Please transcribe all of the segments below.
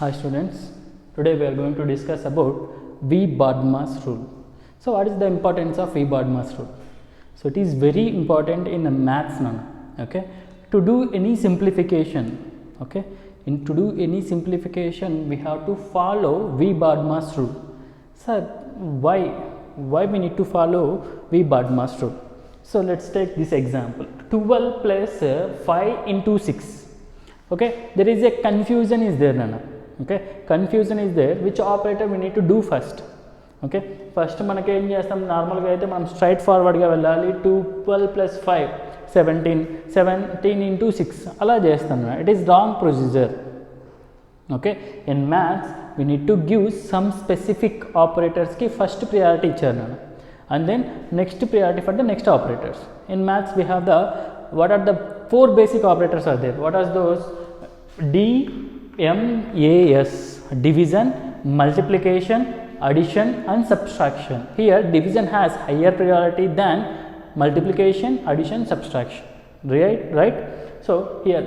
Hi students, today we are going to discuss about V-Bodmas rule. So what is the importance of V-Bodmas rule? So it is very important in maths now, okay? To do any simplification, okay? To do any simplification we have to follow V-Bodmas rule. Sir, why we need to follow V-Bodmas rule? So let's take this example, 12 plus 5 into 6, okay? There is a confusion is there, Nana. Okay, confusion is there. Which operator we need to do first? Okay, first మనకి ఏం చేస్తాం, నార్మల్గా అయితే మనం straight ఫార్వర్డ్గా వెళ్ళాలి. 12 plus 5 17 into 6 అలా చేస్తాం. It is wrong procedure. Okay, in maths we need to give some specific operators కి ఫస్ట్ priority ఇచ్చారు నేను, and then next priority for the next operators. In maths we have the what are the four basic operators are there. What are those? DMAS, division, multiplication, addition and subtraction. Here division has higher priority than multiplication, addition, subtraction, right? So here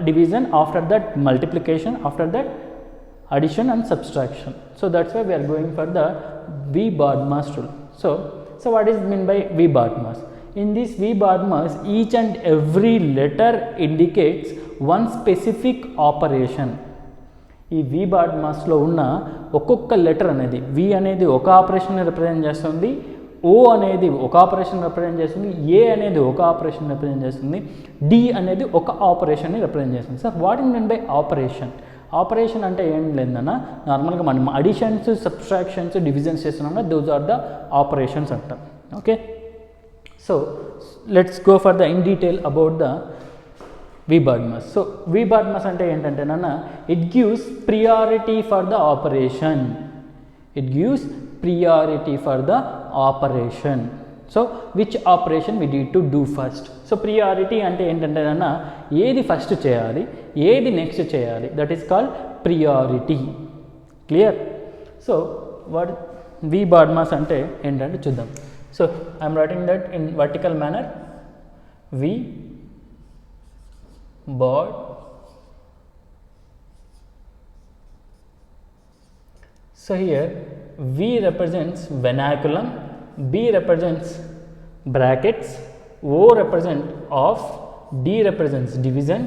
division, after that multiplication, after that addition and subtraction. So that's why we are going for the V-Bodmas rule. So what is meant by V-Bodmas? In this V-Bodmas, each and every letter indicates one specific operation. ఈ V-Bodmasలో ఉన్న ఒక్కొక్క letter అనేది, V అనేది ఒక operation represent చేస్తుంది, O అనేది ఒక operation represent చేస్తుంది, A అనేది ఒక ఆపరేషన్ రిప్రజెంట్ చేస్తుంది, D అనేది ఒక ఆపరేషన్ని రిప్రజెంట్ చేస్తుంది. Sir what is mean by operation? Operation అంటే ఏం లేదన్నా, నార్మల్గా మనం అడిషన్స్, సబ్ట్రాక్షన్స్, డివిజన్స్ చేస్తున్నాం కదా, దోస్ ఆర్ ద ఆపరేషన్స్ అంటాం. Okay, so let's go for the in detail about the V-Bodmas. So V-Bodmas అంటే ఏంటంటే నాన్న, it gives priority for the operation. It gives priority for the operation. So which operation we need to do first. So priority అంటే ఏంటంటే నాన్న, ఏది first చేయాలి, ఏది next చేయాలి, that is called priority. Clear? So what V-Bodmas అంటే ఏంటంటే చూద్దాం. So I'm writing that in vertical manner. V-Bod. So here V represents vernaculum, B represents brackets, O represents off, D represents division,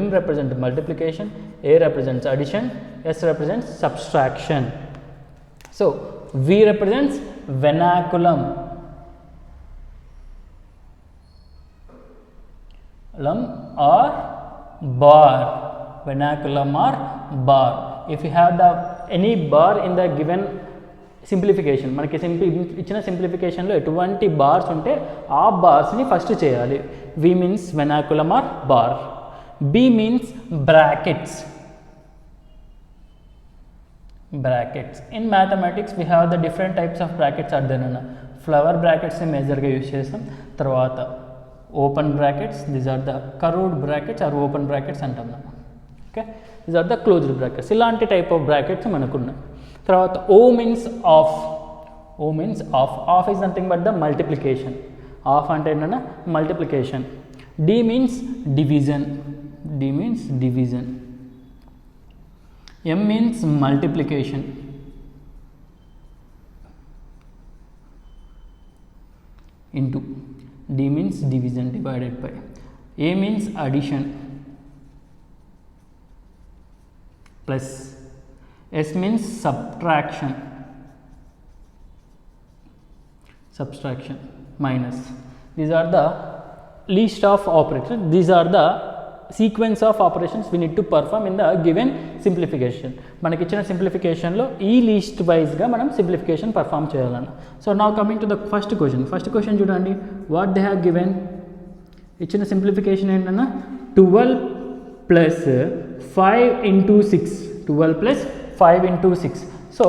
M represents multiplication, A represents addition, S represents subtraction. So V represents vernaculum, or bar, vernaculum or bar. If you have the any bar in the given simplification, మనకి ఇచ్చిన సింప్లిఫికేషన్లో ఎటువంటి bars ఉంటే ఆ బార్స్ని first చేయాలి. V means vernaculum or bar. B means brackets. In mathematics we have the different types of brackets are there. Flower బ్రాకెట్స్ని మేజర్గా use చేస్తాం. తర్వాత open brackets, these are the curved brackets are open brackets అంటాం. Okay, these are the closed brackets. ఇలాంటి type of brackets మనకున్నాయి. తర్వాత O means off. Off is nothing but the multiplication. Off అంటే ఏంటన్నా multiplication. D means division. M means multiplication. Into. D means division, divided by. A means addition, plus. S means subtraction, minus. These are the list of operations. These are the sequence of operations we need to perform in the given simplification. మనకి ఇచ్చిన సింప్లిఫికేషన్లో ఈ least వైజ్గా మనం simplification perform చేయాలన్న. So now coming to the first question చూడండి. What they have given? ఇచ్చిన simplification ఏంటన్నా, 12 plus 5 into 6. 12 plus 5 into 6. So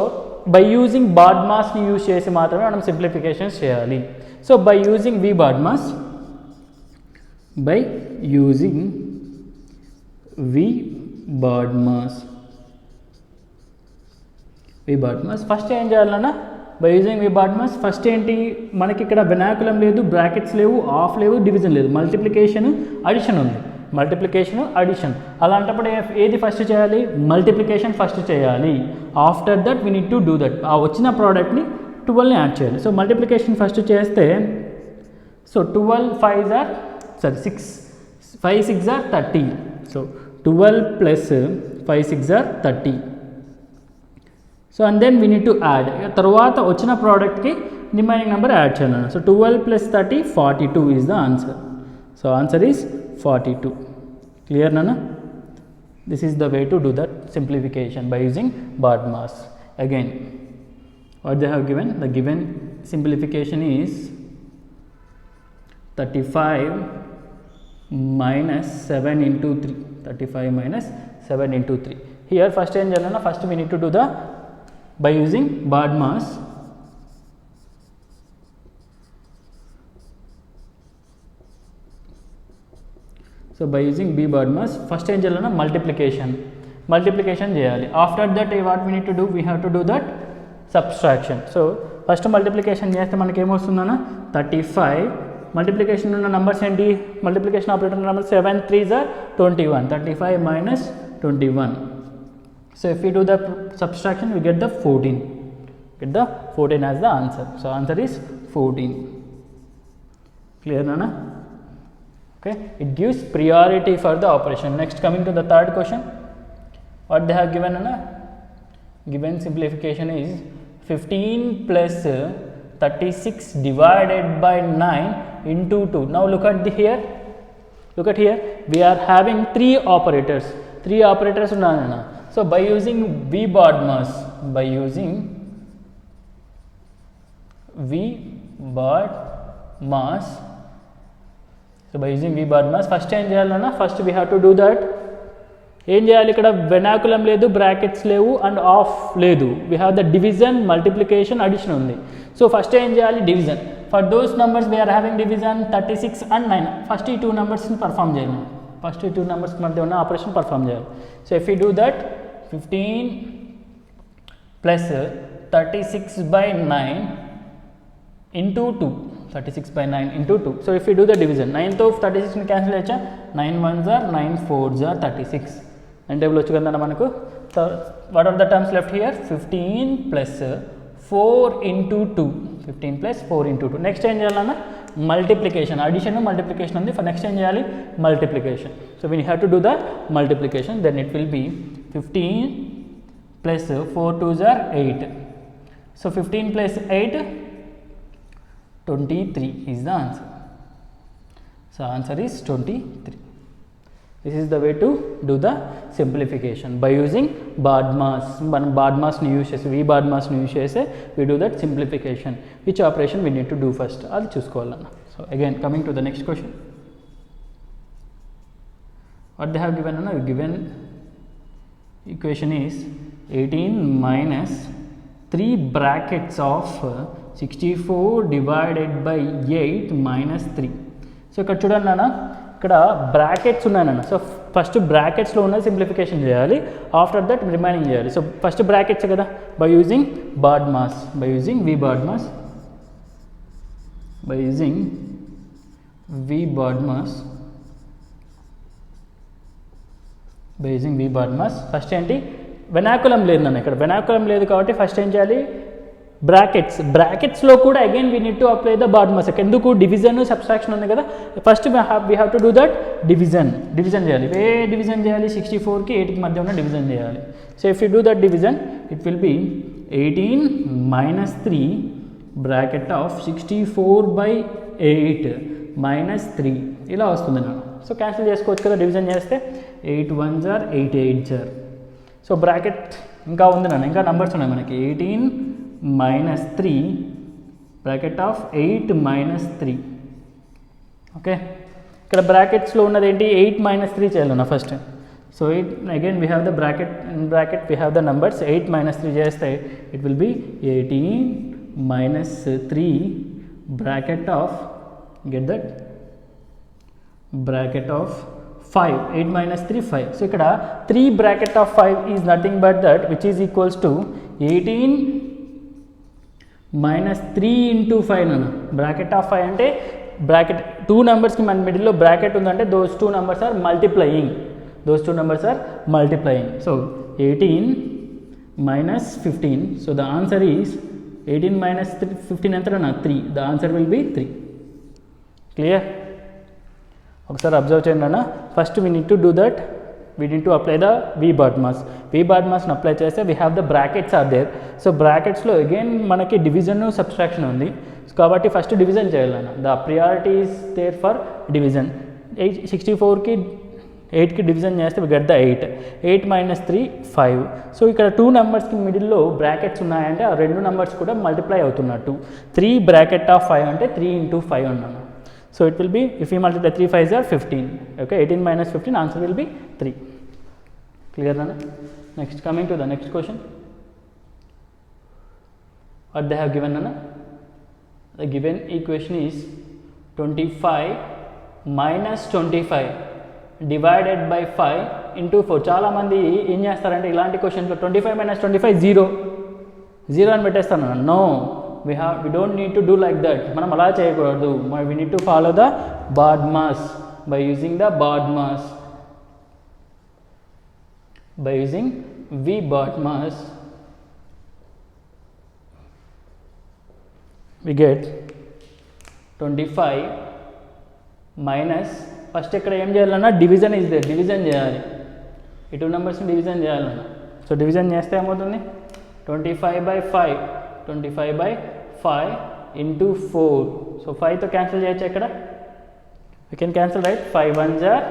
by using బాడ్మాస్ని యూజ్ చేసి మాత్రమే మనం సింప్లిఫికేషన్స్ చేయాలి. So by using V-Bodmas, first ఏం చేయాలన్నా, బై యూజింగ్ V-Bodmas ఫస్ట్ ఏంటి, మనకి ఇక్కడ వెనాకులం లేదు, బ్రాకెట్స్ లేవు, ఆఫ్ లేవు, డివిజన్ లేదు, మల్టిప్లికేషన్, అడిషన్ ఉంది. Multiplication addition. అలాంటప్పుడు ఏది ఫస్ట్ చేయాలి? మల్టిప్లికేషన్ ఫస్ట్ చేయాలి. After that we need to do that. ఆ వచ్చిన ప్రోడక్ట్ని 12ని యాడ్ చేయాలి. సో మల్టిప్లికేషన్ ఫస్ట్ చేస్తే so 12 5s are 6 5 6 are 30. So 12 plus 5 6 are 30. So and then we need to add. తర్వాత వచ్చిన ప్రోడక్ట్కి రిమైనింగ్ నెంబర్ యాడ్ చేయాలి. So 12 plus 30 42 is the answer. So answer is 42. Clear నాన్న? This is the way to do that simplification by using BODMAS. Again, what they have given? The given simplification is 35 minus 7 into 3. 35 minus 7 into 3. Here first ఏం చేయాలన్నా, first we need to do the by using BODMAS. So by using BODMAS first ఏం చేయాలన్నా multiplication చేయాలి. After that what we need to do? We have to do that subtraction. So first multiplication చేస్తే మనకి ఏమొస్తుందన్న 35. Multiplication ఉన్న numbers ఏంటి? Multiplication operator number 7 3s are 21. 35 minus 21. So if we do the subtraction we get the 14. Get the 14 as the answer. So answer is 14. Clear nana? Okay, it gives priority for the operation. Next, coming to the third question, what they have given nana? Given simplification is 15 plus 36 divided by 9 into 2. Now look at here. Look at here. We are having three operators. Three operators unnana. So by using BODMAS, by using BODMAS, so by using BODMAS, first ఏం చేయాలన్నా, first we have to do that. ఏం చేయాలి? ఇక్కడ వెనాకులం లేదు, brackets లేవు and of లేదు. We have the division, multiplication, addition ఉంది. So first ఏం చేయాలి? Division. For those numbers we're having division 36 and 9. First ఈ టూ నెంబర్స్ని పర్ఫామ్ చేయాలి. ఫస్ట్ ఈ టూ నెంబర్స్ మధ్య ఉన్న ఆపరేషన్ పర్ఫామ్ చేయాలి. So if you do that 15 plus 36 by 9 into 2. 36 by 9 into 2. So if we do the division, 9 తో 36 ని cancel చేయొచ్చా? 9 1s are 9 4s are 36. అంటే టేబుల్ వచ్చి కదా మనకు. So what are the terms left here? 15 plus 4 into 2. 15 plus 4 into 2. Next ఏం చేయాలన్నా? Multiplication. Addition multiplication ఉంది. ఫర్ నెక్స్ట్ ఏం చేయాలి? Multiplication. So we have to do the multiplication. Then it will be 15 plus 4 2s are 8. So 15 plus 8 23 is the answer. So answer is 23. This is the way to do the simplification by using BODMAS. మనం BODMAS ని use చేసి, BODMAS ని use చేసి we do that simplification. Which operation we need to do first? అది చూసుకోవాలన్న. So again, coming to the next question. What they have given? Given equation is 18 minus 3 brackets of 64 divided by 8 minus 3. So ఇక్కడ చూడండి నాన్న, ఇక్కడ brackets ఉన్నాయన్న. So first బ్రాకెట్స్లో ఉన్న simplification చేయాలి. After that remaining చేయాలి. So first brackets కదా, by using BODMAS, by using BODMAS, by using BODMAS, by using BODMAS. First ఏంటి? వెనాకులం లేదు నన్ను. ఇక్కడ వెనాకులం లేదు కాబట్టి ఫస్ట్ ఏం చేయాలి? బ్రాకెట్స్లో కూడా again we need to apply the BODMAS. ఎందుకు? డివిజన్ సబ్స్ట్రాక్షన్ ఉంది కదా. First we have to do that division చేయాలి. డివిజన్ చేయాలి? 64కి 8కి మధ్య ఉన్న డివిజన్ చేయాలి. So if you do that division it will B 18 minus 3 bracket of 64 by 8 minus 3 ఇలా వస్తుంది నాకు. సో క్యాన్సిల్ చేసుకోవచ్చు కదా డివిజన్ చేస్తే. 8 1s are 8 8s are. So bracket ఇంకా ఉంది నన్ను, ఇంకా నెంబర్స్ ఉన్నాయి మనకి. 18 minus 3 bracket of 8 minus 3. Okay, ఇక్కడ బ్రాకెట్స్లో ఉన్నది ఏంటి? 8 minus 3 చేయాలన్నా first. So 8 again we have the bracket we have the numbers. 8 minus 3 చేస్తే it will B 18 minus 3 bracket of, get that, bracket of 5. 8 minus 3 5. So ఇక్కడ 3 bracket of 5 is nothing but that, which is equals to 18 minus 3 into 5 నన్ను. Bracket of 5 అంటే bracket 2 నెంబర్స్కి మన మిడిల్లో bracket ఉందంటే those 2 numbers are multiplying, so 18 minus 15, so the answer is 18 minus 15 ఎంతనా 3, the answer will be 3. Clear? ఒకసారి observe చేయండి అన్న. First we need to do that, we need to apply the వి బాడ్ మాస్ని అప్లై చేస్తే we have the brackets are there. So బ్రాకెట్స్లో again మనకి డివిజన్ సబ్స్ట్రాక్షన్ ఉంది కాబట్టి ఫస్ట్ డివిజన్ చేయాలన్న. The priority is there for division. 64కి 8కి డివిజన్ చేస్తే we get the 8 minus 3 5. So ఇక్కడ 2 నెంబర్స్కి మిడిల్లో బ్రాకెట్స్ ఉన్నాయంటే ఆ 2 నెంబర్స్ కూడా మల్టిప్లై అవుతున్నట్టు. 3 బ్రాకెట్ ఆఫ్ 5 అంటే 3 into 5 అన్నాను. So it will be, if we multiply 3 5s are 15. Okay, 18 minus 15, answer will be 3. Clear Nana? Next, coming to the next question. What they have given Nana? The given equation is 25 minus 25 divided by 5 into 4. చాలా మంది ఏం చేస్తారంటే ఇలాంటి క్వశ్చన్లో 25 minus 25 0 అని పెట్టేస్తాను. No, we don't need to do like that. మనం అలా చేయకూడదు. We need to follow the BODMAS. By using the BODMAS, by using V BODMAS, we get 25 minus, first ఇక్కడ ఏం చేయాలన్నా డివిజన్ ఇస్ దేర్, డివిజన్ చేయాలి. ఈ 2 నెంబర్స్ని డివిజన్ చేయాలన్నా. So division చేస్తే ఏమవుతుంది 25 by 5 into 4. సో 5తో క్యాన్సిల్ చేయొచ్చు ఇక్కడ, we can cancel, right? 5 1s are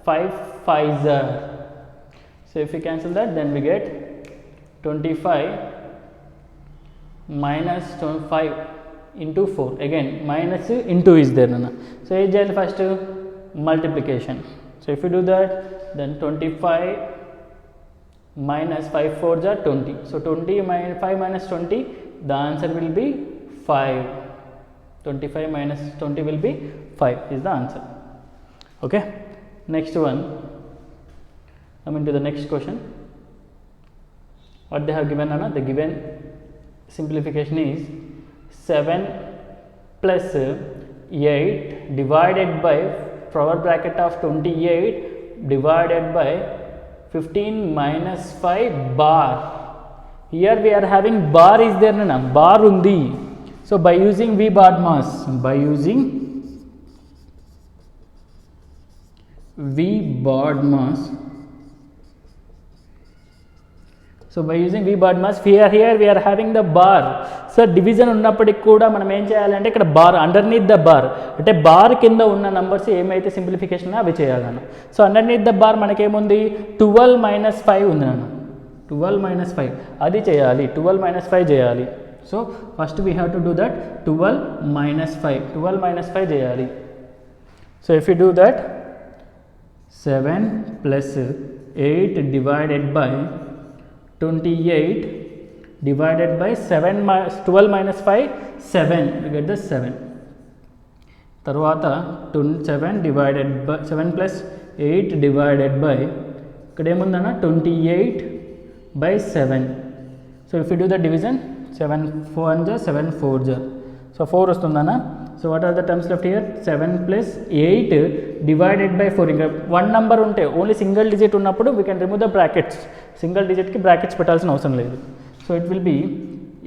5 5s are. So if we cancel that, then we get 25 minus 5 into 4. Again minus into is there nana. So ఏం చేయాలి first multiplication. So if you do that, then 25 minus 5 4s are 20. So 5 minus 20, the answer will be 5. 25 minus 20 will be 5 is the answer. Okay, next one, coming to the next question. What they have given Anna? The given simplification is 7 plus 8 divided by power bracket of 28 divided by 15 minus 5 bar. Here we are having bar is there nana, bar undi. So by using V BODMAS, by using V BODMAS, so by using V BODMAS, here we are having the bar. So division ఉన్నప్పటికి కూడా మనం ఏం చేయాలంటే ఇక్కడ bar underneath the bar అంటే bar కింద ఉన్న numbers ఏమైతే సింప్లిఫికేషన్ అవి చేయాలన్న. సో అండర్నీత్ ద బార్ మనకేముంది 12 minus 5 ఉంది అన్న, 12 minus 5 అది చేయాలి, 12 minus 5 చేయాలి. So first we have to do that 12 minus 5 చేయాలి. So if you do that 7 plus 8 divided by 28 divided by 12 minus 5 7, you get the 7. తర్వాత 7 divided by 7 plus 8 divided by ఇక్కడ ఏముందన్న 28 by 7. So if you do the division 7 4s are 7 4s are, so 4 వస్తుందన్న. So what are the terms left here 7 plus 8 divided by 4. ఇంకా 1 number ఉంటే only single digit ఉన్నప్పుడు we can remove the brackets, single డిజిట్కి brackets పెట్టాల్సిన అవసరం లేదు. So it will be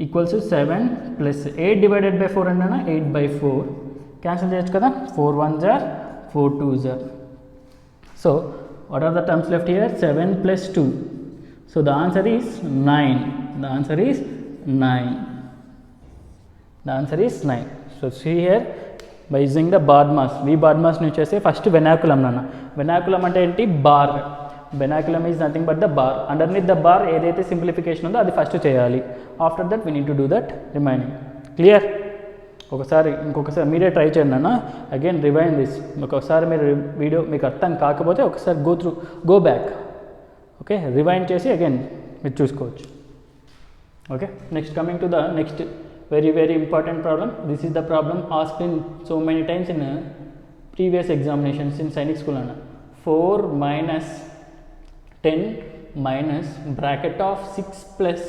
equals 7 plus 8 divided by 4 అన్నా 8 by 4 cancel చేయొచ్చు కదా, 4 1s are 4 2s are. So what are the terms left here 7 plus 2. So the answer is 9. The answer is 9. The answer is 9. So see here, by using the BODMAS, V BODMAS ని చేస్తే first వెనాకులం నాన్న. Vinculum అంటే ఏంటి bar, vinculum is nothing but the bar. Underneath the bar ఏదైతే simplification ఉందో అది first చేయాలి. After that we need to do that remaining. Clear? ఇంకొకసారి మీరే ట్రై చేయండి అన్న. Again rewind this. ఒకసారి మీరు వీడియో మీకు అర్థం కాకపోతే ఒకసారి గో బ్యాక్. ఓకే, రివైండ్ చేసి అగైన్ మీరు చూసుకోవచ్చు. Okay, next coming to the next very important problem. This is the problem asked in so many times in previous examinations in Sainik school. 4 minus 10 minus bracket of 6 plus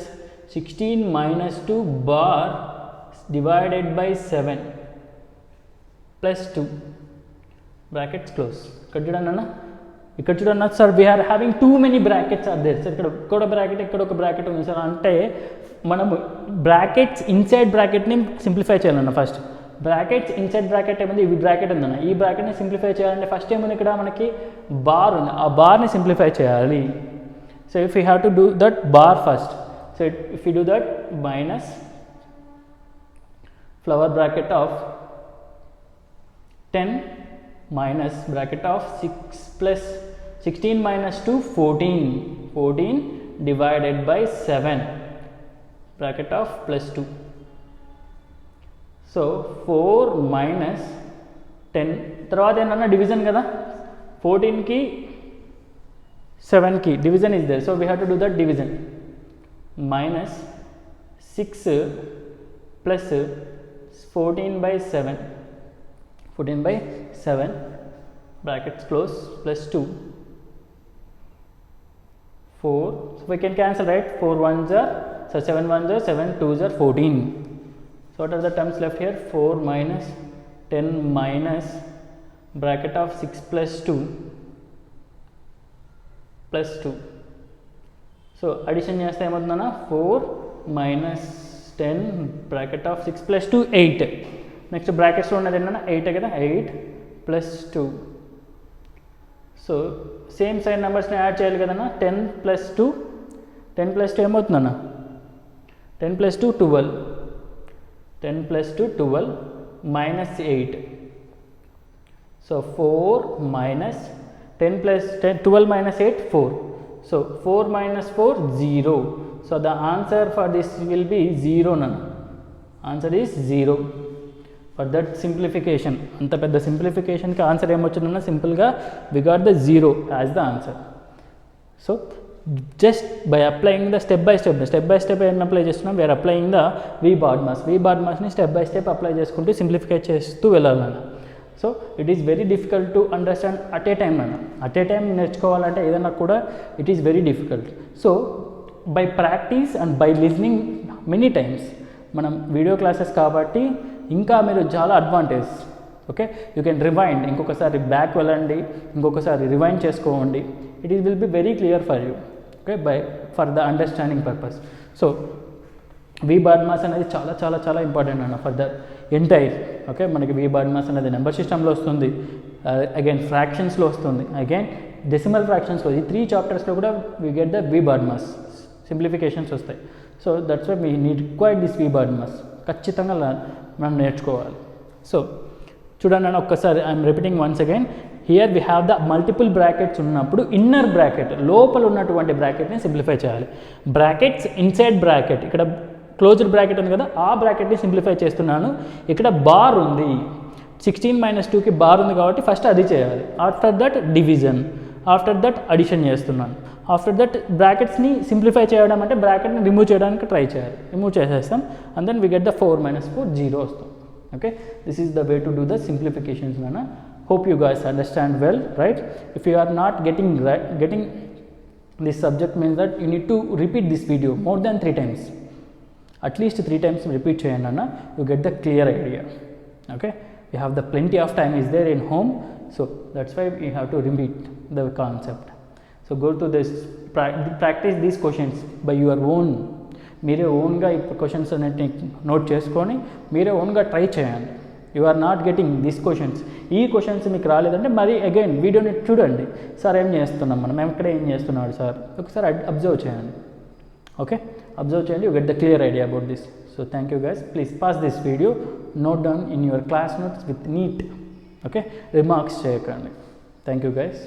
16 minus 2 bar divided by 7. plus 2 brackets close. ఇక్కడ చూడండి అన్న, ఇక్కడ చూడండి sir, we're having too many brackets are there sir. ఇక్కడ ఒక bracket, ఇక్కడ ఒక bracket ఉంది సార్. అంటే మనము బ్రాకెట్స్ ఇన్సైడ్ బ్రాకెట్ని సింప్లిఫై చేయాలన్న. ఫస్ట్ బ్రాకెట్స్ ఇన్సైడ్ బ్రాకెట్ ఏముంది, ఈ బ్రాకెట్ ఉందన్న, ఈ బ్రాకెట్ని సింప్లిఫై చేయాలంటే ఫస్ట్ ఏముంది, ఇక్కడ మనకి బార్ ఉంది, ఆ బార్ని సింప్లిఫై చేయాలి. So if you have to do that bar first. So if you do that minus flower bracket of 10 minus bracket of 6 plus 16 minus 2 14 divided by 7 bracket of plus 2. So 4 minus 10 తర్వాత ఏంటన్నా division కదా, 14 కి 7 కి division is there, so we have to do that division. Minus 6 plus 14 by 7 brackets close plus 2 4. So we can cancel, right? 4 1s are, so 7 1s are 7 2s are 14. So what are the terms left here? 4 minus 10 minus bracket of 6 plus 2 plus 2. So addition చేస్తే ఏమవుతుందన్నా, 4 minus 10 bracket of 6 plus 2 8. Next బ్రాకెట్స్లో ఉన్నది ఏంటన్నా 8 కదా, 8 plus 2. So same side నెంబర్స్ని add చేయాలి కదన్నా. 10 plus 2 ఏమవుతుందన్నా, 10 plus 2 12, 10 plus 2 12 minus 8. So 4 minus 10 plus 10 12 minus 8 4. So 4 minus 4 0. So the answer for this will be 0 nana. Answer is 0 for that simplification. Anta pedda simplification ki answer em vachundana, simple ga we got the 0 as the answer. So just by applying the step by step em apply chestunam, we are applying the v bar mass ni step by step apply cheskunటూ simplify చేస్తూ వెళ్ళాలన్న. So it is very difficult to understand at a time అన్న. At a time నేర్చుకోవాలంటే ఏదైనా కూడా it is very difficult. So by practice and by listening many times, మనం video classes కాబట్టి ఇంకా మీరు చాలా advantage. Okay, you can rewind, ఇంకొకసారి బ్యాక్ వెళ్ళండి, ఇంకొకసారి రివైండ్ చేసుకోండి. It is will be very clear for you. Okay, for the understanding purpose. So we bar mass అనేది చాలా చాలా చాలా ఇంపార్టెంట్ అన్న ఫర్ ద ఎంటైర్. ఓకే, మనకి వి బార్ మాస్ అనేది నెంబర్ సిస్టంలో వస్తుంది, అగైన్ ఫ్రాక్షన్స్లో వస్తుంది, అగైన్ డెసిమల్ ఫ్రాక్షన్స్లో, ఈ 3 చాప్టర్స్లో కూడా we get the V BODMAS simplifications వస్తాయి. So that's why we need required this V BODMAS. ఖచ్చితంగా మనం నేర్చుకోవాలి. సో చూడండి అన్న, ఒక్కసారి I'm repeating once again. Here we have the multiple brackets ఉన్నప్పుడు ఇన్నర్ బ్రాకెట్, లోపల ఉన్నటువంటి బ్రాకెట్ని సింప్లిఫై చేయాలి. బ్రాకెట్స్ ఇన్సైడ్ బ్రాకెట్, ఇక్కడ క్లోజ్డ్ బ్రాకెట్ ఉంది కదా, ఆ బ్రాకెట్ని సింప్లిఫై చేస్తున్నాను. ఇక్కడ బార్ ఉంది, 16 - 2కి బార్ ఉంది కాబట్టి ఫస్ట్ అది చేయాలి. After that division, after that addition చేస్తున్నాను. ఆఫ్టర్ దట్ బ్రాకెట్స్ని సింప్లిఫై చేయడం అంటే బ్రాకెట్ని రిమూవ్ చేయడానికి ట్రై చేయాలి. రిమూవ్ చేసేస్తాం and then we get the 4 - 4 0 వస్తాం. Okay, this is the way to do the simplifications nana. Hope you guys understand well, right? If you are not getting this subject, means that you need to repeat this video more than 3 times, at least 3 times repeat cheyandi nana, you get the clear idea. Okay, you have the plenty of time is there in home, so that's why you have to repeat the concept. So go to this, practice these questions by your own. మీరే ఓన్గా ఈ questions అన్నిటిని note చేసుకొని మీరే ఓన్గా try చేయండి. You are not getting this questions, ఈ questions మీకు రాలేదంటే మరి అగైన్ వీడియోని చూడండి. సార్ ఏం చేస్తున్నాం మేము ఇక్కడ, ఏం చేస్తున్నాడు సార్, ఒకసారి అబ్జర్వ్ చేయండి. ఓకే, అబ్జర్వ్ చేయండి, you get the clear idea about this. So thank you guys, please pass this video, note down in your class notes with neat. Okay, remarks చేయకండి. Thank you guys.